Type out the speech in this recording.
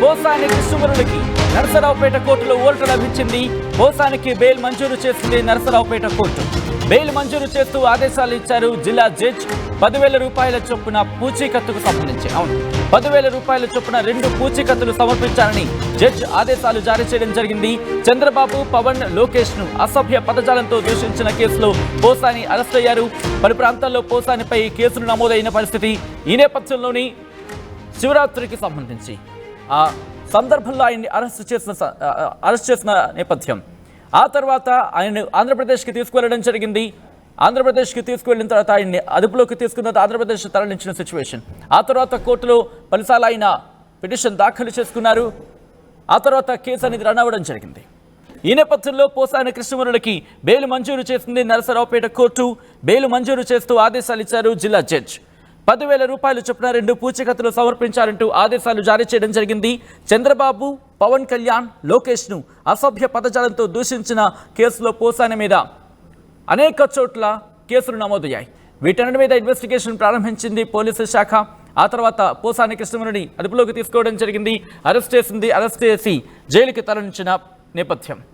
పోసాని కృష్ణమురళికి నరసరావుపేట కోర్టులో ఊరట లభించింది. పోసానికి బెయిల్ మంజూరు చేసింది నరసరావుపేట కోర్టు. బెయిల్ మంజూరు చేస్తూ ఆదేశాలు ఇచ్చారు జిల్లా జడ్జ్. 10,000 రూపాయల చొప్పున పూచీకత్తుకు సంబంధించి 10,000 రూపాయల చొప్పున 2 పూచీకత్తులు సమర్పించాలని జడ్జ్ ఆదేశాలు జారీ చేయడం జరిగింది. చంద్రబాబు, పవన్, లోకేష్ ను అసభ్య పదజాలంతో దూషించిన కేసులో పోసాని అరెస్ట్ అయ్యారు. పలు ప్రాంతాల్లో పోసానిపై కేసులు నమోదైన పరిస్థితి. ఈ నేపథ్యంలోని శివరాత్రికి సంబంధించి ఆ సందర్భంలో ఆయన్ని అరెస్ట్ చేసిన నేపథ్యం. ఆ తర్వాత ఆయన ఆంధ్రప్రదేశ్కి తీసుకువెళ్ళడం జరిగింది. ఆంధ్రప్రదేశ్కి తీసుకువెళ్ళిన తర్వాత ఆయన్ని అదుపులోకి తీసుకున్న ఆంధ్రప్రదేశ్ తరలించిన సిచ్యువేషన్. ఆ తర్వాత కోర్టులో పలుసార్లు ఆయన పిటిషన్ దాఖలు చేసుకున్నారు. ఆ తర్వాత కేసు అనేది రన్ అవ్వడం జరిగింది. ఈ నేపథ్యంలో పోసాని కృష్ణమురళికి బెయిల్ మంజూరు చేసింది నరసరావుపేట కోర్టు. బెయిల్ మంజూరు చేస్తూ ఆదేశాలు ఇచ్చారు జిల్లా జడ్జ్. 10,000 రూపాయలు చొప్పున 2 పూచీకత్తులు సమర్పించారంటూ ఆదేశాలు జారీ చేయడం జరిగింది. చంద్రబాబు, పవన్ కళ్యాణ్, లోకేష్ ను అసభ్య పదజాలంతో దూషించిన కేసులో పోసాని మీద అనేక చోట్ల కేసులు నమోదయ్యాయి. వీటన్నిటి మీద ఇన్వెస్టిగేషన్ ప్రారంభించింది పోలీసు శాఖ. ఆ తర్వాత పోసాని కృష్ణమురళిని అదుపులోకి తీసుకోవడం జరిగింది. అరెస్ట్ చేసి జైలుకి తరలించిన నేపథ్యం.